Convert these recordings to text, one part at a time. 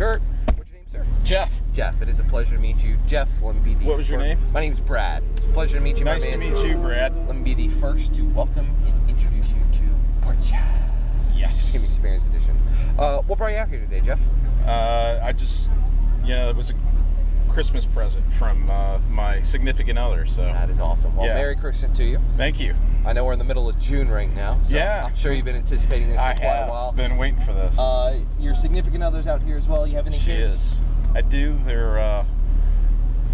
Kurt. What's your name, sir? Jeff. Jeff, it is a pleasure to meet you. Jeff, let me be the What was your name? My name's Brad. It's a pleasure to meet you, Nice my man. to meet you, Brad. Let me be the first to welcome and introduce you to Porsche. Yes. XtremeXperience edition. What brought you out here today, Jeff? I just, it was a Christmas present from my significant other, so. That is awesome. Well, Yeah. Merry Christmas to you. Thank you. I know we're in the middle of June right now, so Yeah. I'm sure you've been anticipating this for quite a while. I've been waiting for this. Your significant other's out here as well. You have any She kids? is. I do. They're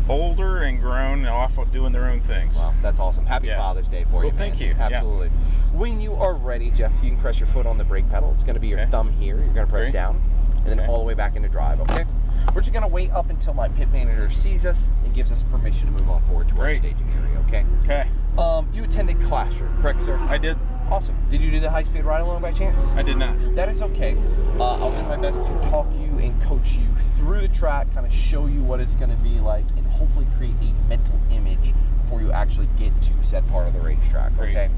older and grown and off doing their own things. Well, that's awesome. Happy Yeah. Father's Day for you, man. Thank you. Absolutely. Yeah. When you are ready, Jeff, you can press your foot on the brake pedal. It's going to be your thumb here. You're going to press down, and then all the way back into drive, okay? We're just going to wait up until my pit manager sees us and gives us permission to move on forward to our staging area, okay? Okay. You attended classroom, correct, sir? I did. Awesome. Did you do the high-speed ride-along by chance? I did not. That is okay. I'll do my best to talk you and coach you through the track, kind of show you what it's going to be like, and hopefully create a mental image before you actually get to said part of the racetrack, okay?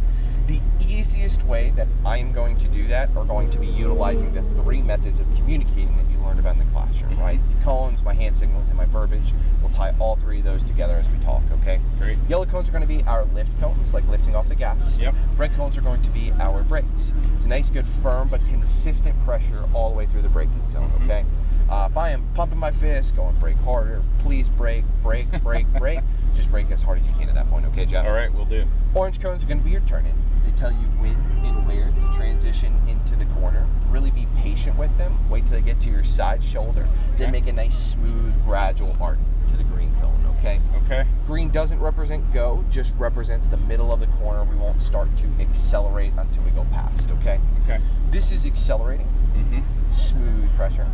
The easiest way that I am going to do that are going to be utilizing the three methods of communicating that you learned about in the classroom, right? The cones, my hand signals, and my verbiage. We'll tie all three of those together as we talk, okay? Great. Yellow cones are going to be our lift cones, like lifting off the gas. Yep. Red cones are going to be our brakes. It's a nice, good, firm, but consistent pressure all the way through the braking zone, okay? If I am pumping my fist, going brake harder, please brake, brake, brake, brake. Just brake as hard as you can at that point, okay, Jeff? All right, we'll do. Orange cones are going to be your turn-in. They tell you when and where to transition into the corner. Really be patient with them. Wait till they get to your side shoulder. Then make a nice, smooth, gradual arc to the green cone, okay? Okay. Green doesn't represent go, just represents the middle of the corner. We won't start to accelerate until we go past, okay? Okay. This is accelerating, smooth pressure.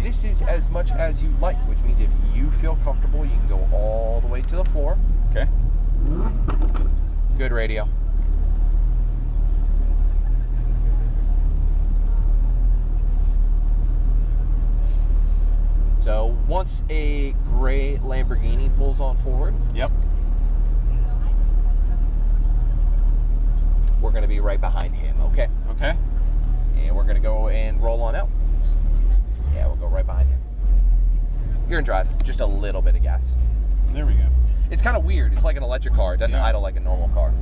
This is as much as you like, which means if you feel comfortable, you can go all the way to the floor. Okay. Good radio. So once a gray Lamborghini pulls on forward, Yep. we're going to be right behind him, okay? Okay. And we're going to go and roll on out. Yeah, we'll go right behind him. You're in drive, just a little bit of gas. There we go. It's kind of weird. It's like an electric car. It doesn't idle like a normal car.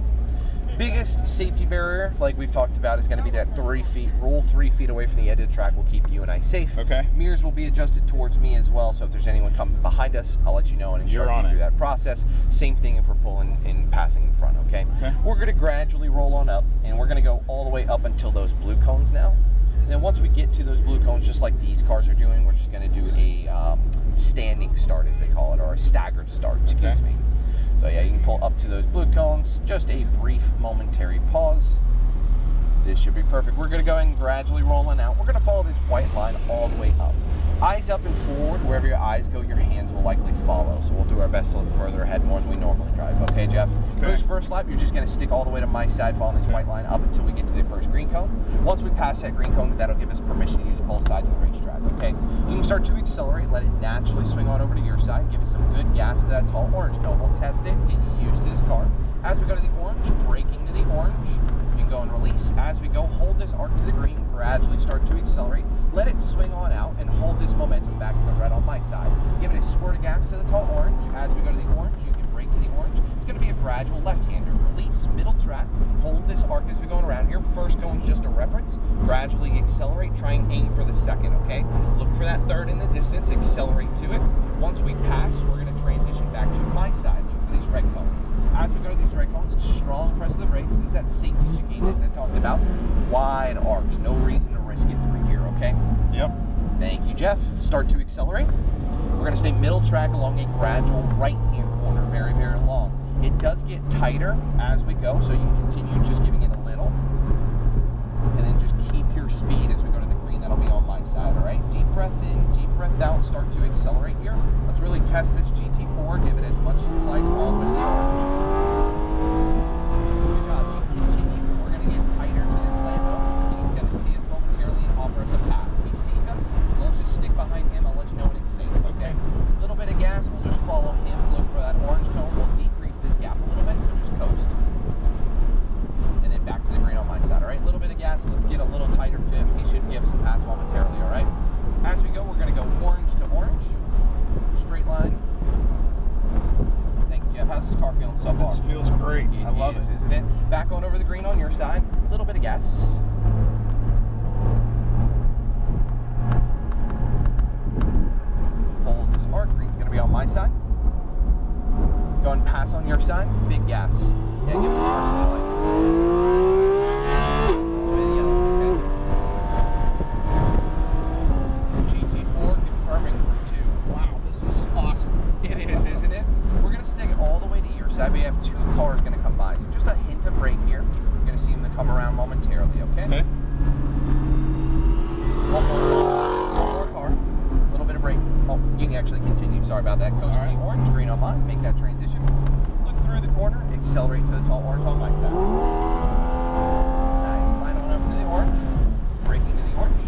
Biggest safety barrier, like we've talked about, is going to be that 3 feet. Rule 3 feet away from the edge of the track will keep you and I safe. Okay. Mirrors will be adjusted towards me as well, so if there's anyone coming behind us, I'll let you know and instruct you through that process. Same thing if we're pulling and passing in front, okay? We're going to gradually roll on up, and we're going to go all the way up until those blue cones now. And then once we get to those blue cones, just like these cars are doing, we're just going to do a standing start, as they call it, or a staggered start, excuse me. So yeah, you can pull up to those blue cones, just a brief momentary pause. This should be perfect. We're going to go ahead and gradually rolling out. We're going to follow this white line all the way up. Eyes up and forward. Wherever your eyes go, your hands will likely follow. So we'll do our best to look further ahead more than we normally drive. Okay, Jeff? For this first lap, you're just going to stick all the way to my side, following this white line up until we get to the first green cone. Once we pass that green cone, that'll give us permission to use both sides of the racetrack, okay? You can start to accelerate, let it naturally swing on over to your side, give it some good gas to that tall orange cone. We'll test it, get you used to this car. As we go to the orange, braking to the orange, you can go and release. As we go, hold this arc to the green, gradually start to accelerate. Let it swing on out and hold this momentum back to the red on my side. Give it a squirt of gas to the tall orange. As we go to the orange, you can brake to the orange. It's going to be a gradual left-hander. Release, middle track, hold this arc as we're going around here. First cone is just a reference. Gradually accelerate, try and aim for the second, okay? Look for that third in the distance, accelerate to it. Once we pass, we're going to transition back to my side. Look for these red cones. As we go to these red cones, strong press of the brakes. This is that safety chicane that I talked about. Wide arch, no reason to risk it through here, okay? Yep. Thank you, Jeff. Start to accelerate. We're going to stay middle track along a gradual right-hand corner, very, very long. It does get tighter as we go, so you can continue just giving it a little. And then just keep your speed as we go to the green. That'll be on my side, all right? Deep breath in, deep breath out. Start to accelerate here. Let's really test this GT4. Give it as much as you like, all the way to the orange. Good job. You continue. We're going to get tighter to this Lambo. He's going to see us momentarily and offer us a pass. He sees us, so let's just stick behind him. I'll let you know when it's safe, okay? A little bit of gas. We'll just follow him. Look for that orange cone. We'll decrease this gap a little bit, so just coast. And then back to the green on my side, all right? A little bit of gas. Let's get a little tighter to him. He should give us a pass momentarily, all right? As we go, we're going to go orange actually continue. Sorry about that. Coast to the orange, green on mine. Make that transition. Look through the corner. Accelerate to the tall orange on my side. Nice. Line on up to the orange. Braking to the orange.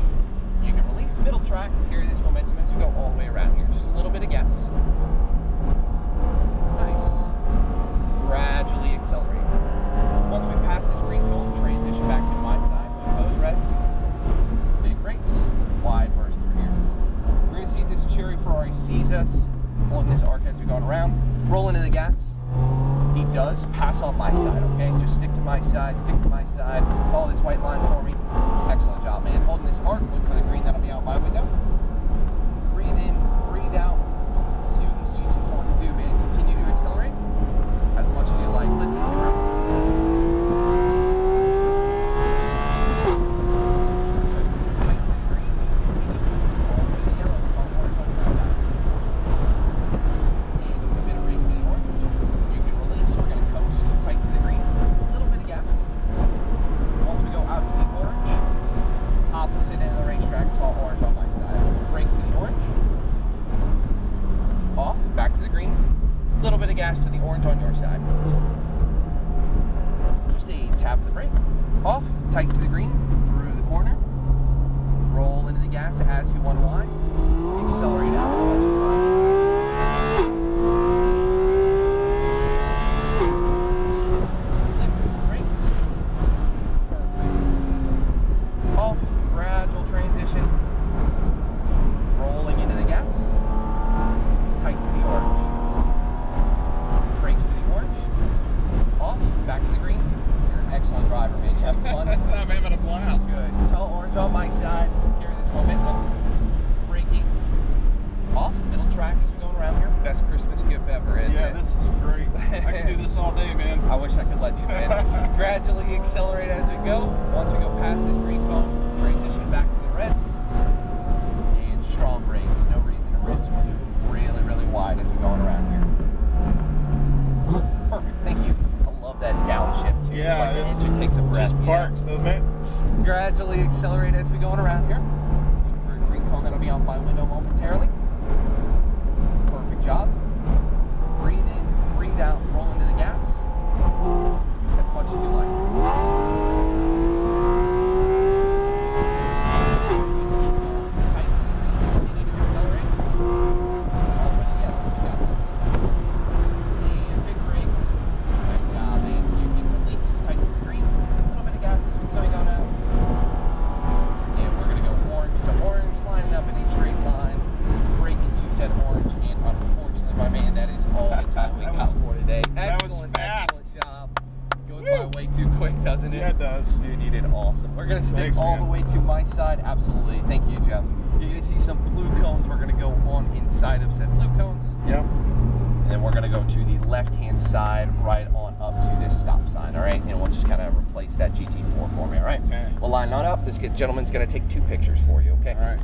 You can release middle track. Carry this momentum as we go all the way around here. Just a little bit of gas. Nice. Gradually accelerate. Once we pass this green cone, transition back to my side. Move those reds. Big brakes. Wide burst through here. We're going to see if this cherry Ferrari sees us on this arc as we're going around. Roll into the gas. He does pass on my side, okay? Just stick to my side, stick to my side. Follow this white line for me. Excellent job, man. Holding this arc, look for the green that'll be out my window. Breathe in, breathe out. Let's see what this GT4 can do, man. Continue to accelerate as much as you like. Listen to her. Gas to the orange on your side. Just a tap of the brake. Off, tight to the green, through the corner. Roll into the gas as you unwind. Accelerate out as much as you like. Lift the brakes. Perfect. Off, gradual transition. Rolling into the gas. Tight to the orange. Brakes to the orange. Off, back to the green. You're an excellent driver, man. You having fun? I'm having a blast. Good. Tall orange on my side. Carry this momentum. Braking. Off, middle track as we're going around here. Best Christmas gift ever, isn't it? Yeah, this is great. I can do this all day, man. I wish I could let you, man. Gradually accelerate as we go. Once we go past this green cone, transition back to the reds. And strong brakes. No reason to risk. We'll do really, really wide as we're going around here. Perfect, thank you. I love that downshift too. Yeah, it's like the engine takes a breath. Just barks, doesn't it? Gradually accelerate as we going around here. Looking for a green cone that'll be on my window momentarily. Perfect job. Breathe in, breathe out, roll into the gas. As much as you like. Tight, continue to accelerate. All the way together. You got this. And big brakes. Nice job, man. You can release, tight to the green. A little bit of gas as we swing on out. And we're going to go orange to orange, lining up in a straight line. Braking to said orange. And unfortunately, my man, that is all the time we got for today. Excellent, excellent job. Goes by way too quick, doesn't it? Yeah, it does. Dude, you did awesome. We're going to stick Thanks, all man. the way to my side. Absolutely. Thank you, Jeff. You're going to see some blue cones. We're going to go on inside of said blue cones. Yep. And then we're going to go to the left-hand side, right on up to this stop sign, all right? And we'll just kind of replace that GT4 for me, all right? Okay. We'll line that up. This gentleman's going to take 2 pictures for you, okay? All right.